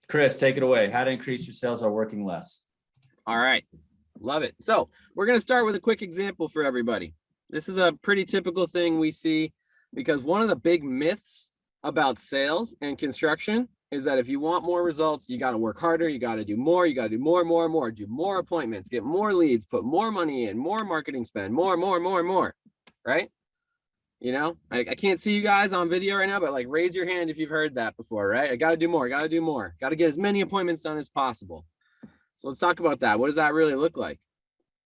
Chris, take it away. How to increase your sales while working less. All right. Love it. So we're going to start with a quick example for everybody. This is a pretty typical thing we see because one of the big myths about sales and construction is that if you want more results, you got to work harder. You got to do more. You got to do more, do more appointments, get more leads, put more money in, more marketing spend, more, right? You know, I can't see you guys on video right now, but like raise your hand if you've heard that before, right? I got to do more, got to get as many appointments done as possible. So let's talk about that. What does that really look like?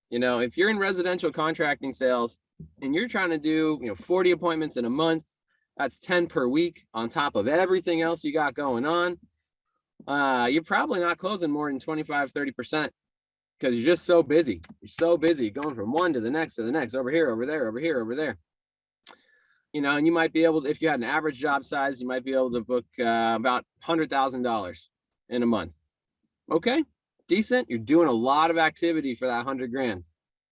You know, if you're in residential contracting sales and you're trying to do, 40 appointments in a month, that's 10 per week on top of everything else you got going on. You're probably not closing more than 25, 30% because you're just so busy. You're so busy going from one to the next, over here, over there, over here, over there. You know, and you might be able to, if you had an average job size, you might be able to book about $100,000 in a month. Okay, decent. You're doing a lot of activity for that 100 grand.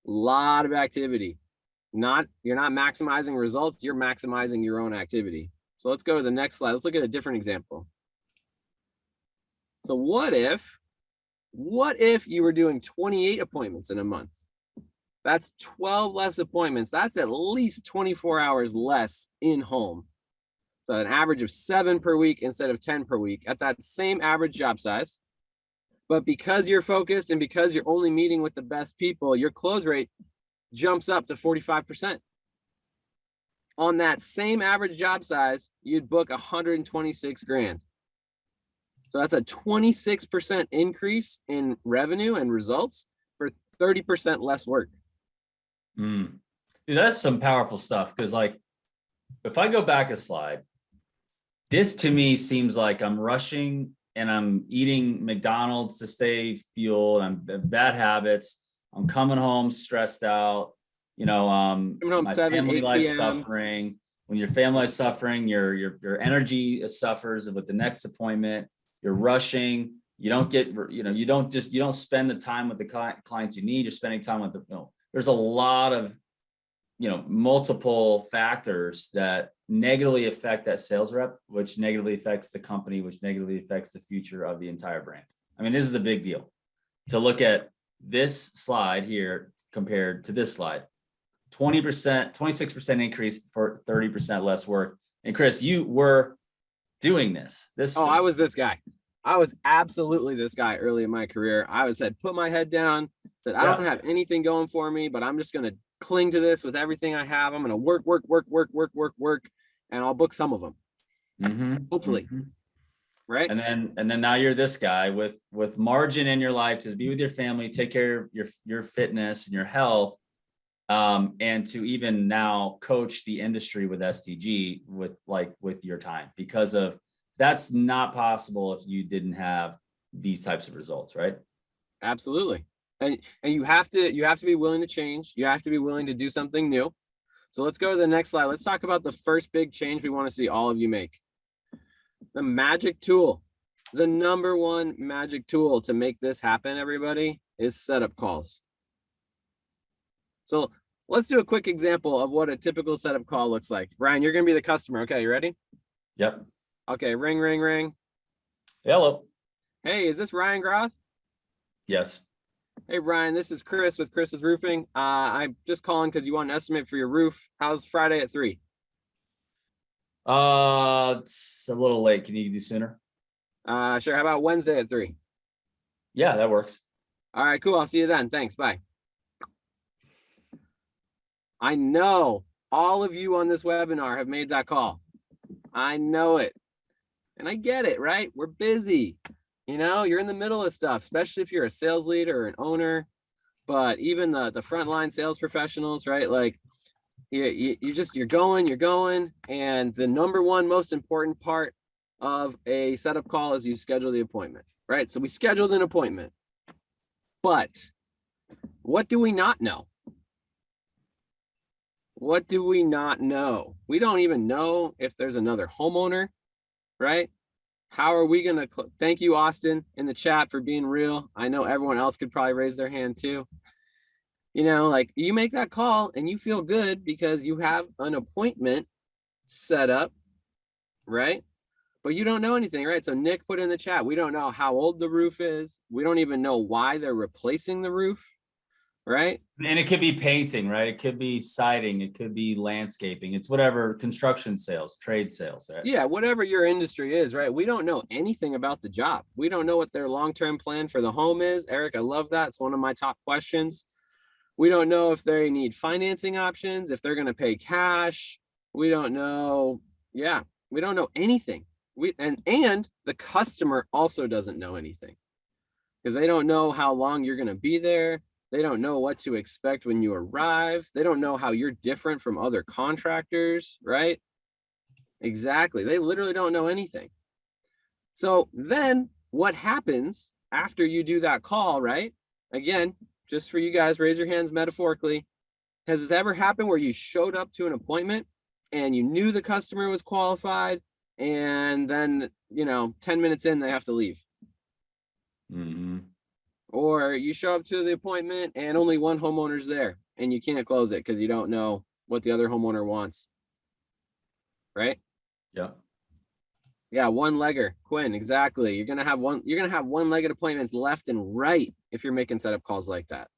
A lot of activity. You're not maximizing results. You're maximizing your own activity. So let's go to the next slide. Let's look at a different example. So what if you were doing 28 appointments in a month? That's 12 less appointments. That's at least 24 hours less in home. So an average of 7 per week instead of 10 per week at that same average job size. But because you're focused and because you're only meeting with the best people, your close rate jumps up to 45%. On that same average job size, you'd book 126 grand. So that's a 26% increase in revenue and results for 30% less work. Dude, that's some powerful stuff. Because like, if I go back a slide, this to me seems like I'm rushing and I'm eating McDonald's to stay fueled. I'm bad habits. I'm coming home stressed out. My 7, family 8 life's PM. suffering. When your family is suffering, your energy suffers with the next appointment. You're rushing. You don't get, you don't spend the time with the clients you need. You're spending time with there's a lot of, multiple factors that negatively affect that sales rep, which negatively affects the company, which negatively affects the future of the entire brand. I mean, this is a big deal to look at this slide here compared to this slide. 20%, 26% increase for 30% less work. And Chris, you were doing this. I was this guy. I was absolutely this guy early in my career. I said, put my head down, said, I don't have anything going for me, but I'm just going to cling to this with everything I have. I'm going to work, and I'll book some of them. Hopefully. Right. And then now you're this guy with margin in your life to be with your family, take care of your fitness and your health. And to even now coach the industry with SDG with your time, because of that's not possible if you didn't have these types of results, right? Absolutely. And you have to be willing to change. You have to be willing to do something new. So let's go to the next slide. Let's talk about the first big change we want to see all of you make. The magic tool, the number one magic tool to make this happen, everybody, is setup calls. So let's do a quick example of what a typical setup call looks like. Ryan, you're going to be the customer. Okay, you ready? Yep. Okay, ring, ring, ring. Hello. Hey, is this Ryan Groth? Yes. Hey, Ryan, this is Chris with Chris's Roofing. I'm just calling because you want an estimate for your roof. How's Friday at 3? It's a little late. Can you do sooner? Sure. How about Wednesday at 3? Yeah, that works. All right, cool. I'll see you then. Thanks. Bye. I know all of you on this webinar have made that call. I know it. And I get it, right? We're busy. You're in the middle of stuff, especially if you're a sales leader or an owner, but even the frontline sales professionals, right? Like you're going. And the number one most important part of a setup call is you schedule the appointment, right? So we scheduled an appointment, but what do we not know? What do we not know? We don't even know if there's another homeowner, right? How are we going to thank you, Austin, in the chat for being real. I know everyone else could probably raise their hand too. Like you make that call and you feel good because you have an appointment set up, right? but you don't know anything, right? So Nick put in the chat, we don't know how old the roof is. We don't even know why they're replacing the roof, right? And it could be painting, right? It could be siding, it could be landscaping. It's whatever, construction sales, trade sales, right? Yeah, whatever your industry is, right? We don't know anything about the job. We don't know what their long-term plan for the home is. Eric, I love that. It's one of my top questions. We don't know if they need financing options, if they're going to pay cash. We don't know. Yeah, we don't know anything. And the customer also doesn't know anything because they don't know how long you're going to be there. They don't know what to expect when you arrive. They don't know how you're different from other contractors, right? Exactly. They literally don't know anything. So then what happens after you do that call, right? Again, just for you guys, raise your hands metaphorically. Has this ever happened where you showed up to an appointment and you knew the customer was qualified and then, 10 minutes in, they have to leave? Mm-hmm. Or you show up to the appointment and only one homeowner's there and you can't close it because you don't know what the other homeowner wants, right? Yeah. Yeah, one-legger, Quinn, exactly. You're gonna have one-legged appointments left and right if you're making setup calls like that.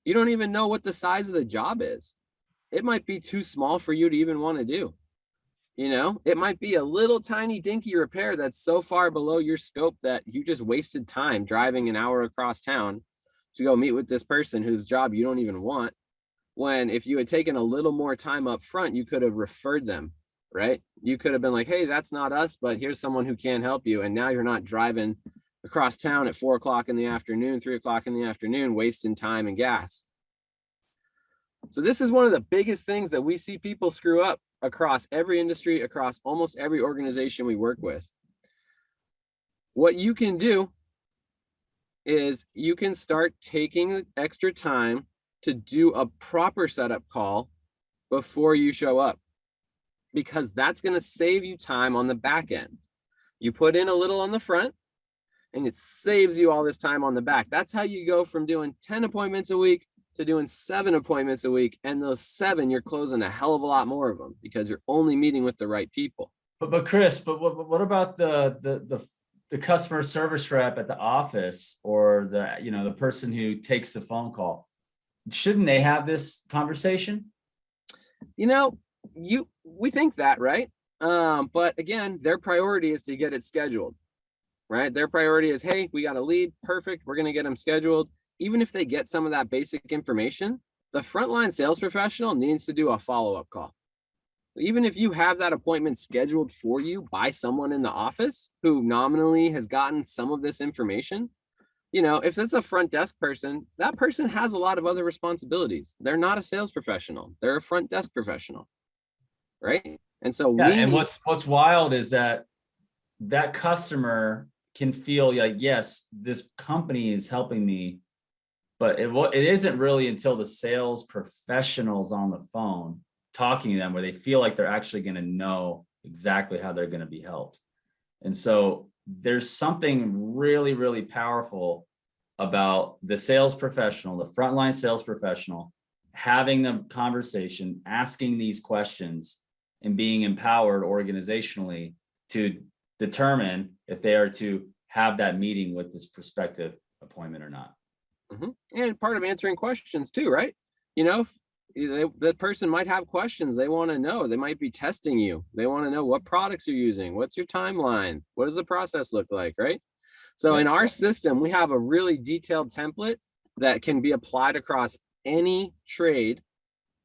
You don't even know what the size of the job is. It might be too small for you to even want to do. It might be a little tiny dinky repair that's so far below your scope that you just wasted time driving an hour across town to go meet with this person whose job you don't even want. When if you had taken a little more time up front, you could have referred them, right? You could have been like, hey, that's not us, but here's someone who can help you. And now you're not driving across town at 4 o'clock in the afternoon, 3 o'clock in the afternoon, wasting time and gas. So this is one of the biggest things that we see people screw up across every industry, across almost every organization we work with. What you can do is you can start taking extra time to do a proper setup call before you show up, because that's going to save you time on the back end. You put in a little on the front and it saves you all this time on the back. That's how you go from doing 10 appointments a week to doing 7 appointments a week. And those 7, you're closing a hell of a lot more of them because you're only meeting with the right people. But Chris, what about the customer service rep at the office, or the person who takes the phone call? Shouldn't they have this conversation? We think that, right? But again, their priority is to get it scheduled, right? Their priority is, hey, we got a lead. Perfect. We're going to get them scheduled. Even if they get some of that basic information, the frontline sales professional needs to do a follow-up call. Even if you have that appointment scheduled for you by someone in the office who nominally has gotten some of this information, if that's a front desk person, that person has a lot of other responsibilities. They're not a sales professional. They're a front desk professional, right? And so what's wild is that customer can feel like, yes, this company is helping me, but it isn't really until the sales professional's on the phone talking to them where they feel like they're actually going to know exactly how they're going to be helped. And so there's something really, really powerful about the sales professional, the frontline sales professional, having the conversation, asking these questions, and being empowered organizationally to determine if they are to have that meeting with this prospective appointment or not. Mm-hmm. And part of answering questions too, right? The person might have questions they want to know. They might be testing you. They want to know what products you're using. What's your timeline? What does the process look like, right? So in our system, we have a really detailed template that can be applied across any trade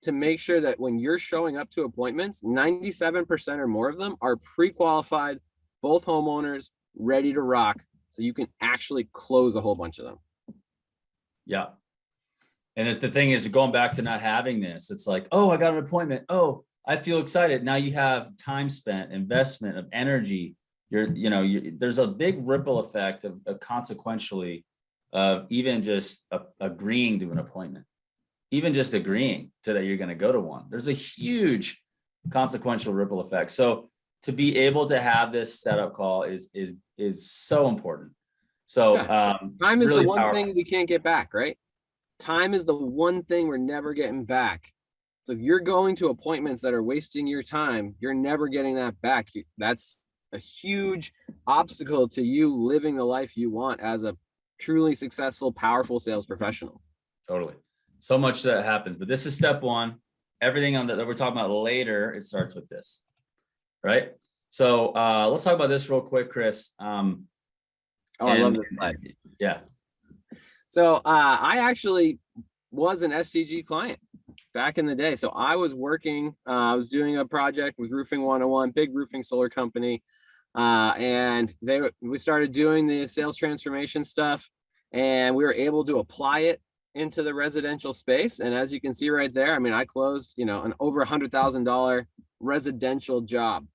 to make sure that when you're showing up to appointments, 97% or more of them are pre-qualified, both homeowners, ready to rock. So you can actually close a whole bunch of them. Yeah. And the thing is, going back to not having this, it's like, oh, I got an appointment. Oh, I feel excited. Now you have time spent, investment of energy. There's a big ripple effect of consequentially of even just agreeing to an appointment, even just agreeing to that you're going to go to one. There's a huge consequential ripple effect. So to be able to have this setup call is so important. So time is really the one powerful thing we can't get back, right? Time is the one thing we're never getting back. So if you're going to appointments that are wasting your time, you're never getting that back. That's a huge obstacle to you living the life you want as a truly successful, powerful sales professional. Totally. So much that happens, but this is step one. Everything on that we're talking about later, it starts with this, right? So let's talk about this real quick, Chris. I love this slide. Yeah. So I actually was an STG client back in the day. So I was working, I was doing a project with Roofing 101, big roofing solar company. And we started doing the sales transformation stuff, and we were able to apply it into the residential space. And as you can see right there, I mean, I closed, an over $100,000 residential job,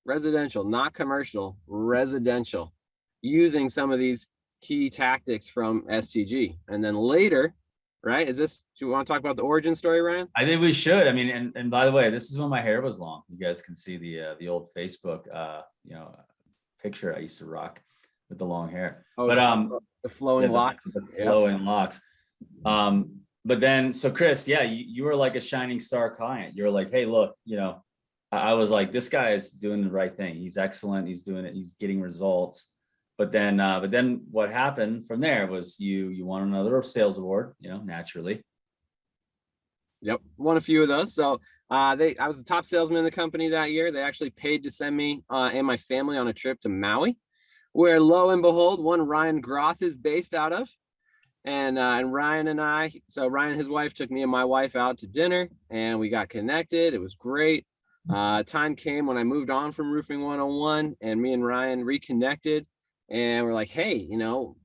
residential, not commercial, residential, using some of these key tactics from STG. And then later, right? Do you want to talk about the origin story, Ryan? I think we should. I mean, and by the way, this is when my hair was long. You guys can see the old Facebook, picture I used to rock with the long hair. Oh, but the flowing locks. The flowing locks. But then, so Chris, yeah, you were like a shining star client. You were like, hey, look, I was like, this guy is doing the right thing. He's excellent. He's doing it. He's getting results. But then what happened from there was you won another sales award, naturally. Yep, won a few of those. So I was the top salesman in the company that year. They actually paid to send me and my family on a trip to Maui, where lo and behold, one Ryan Groth is based out of. And Ryan and Ryan and his wife took me and my wife out to dinner, and we got connected. It was great. Time came when I moved on from Roofing 101, and me and Ryan reconnected. And we're like, hey,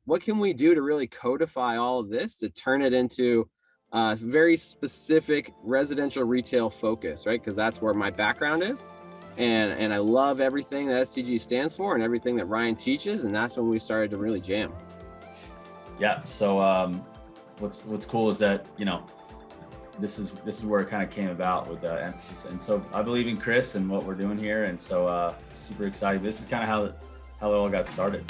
what can we do to really codify all of this to turn it into a very specific residential retail focus, right? Because that's where my background is. And I love everything that STG stands for and everything that Ryan teaches. And that's when we started to really jam. Yeah. So what's cool is that, this is where it kind of came about with the emphasis. And so I believe in Chris and what we're doing here. And so super excited. This is kind of how it all got started.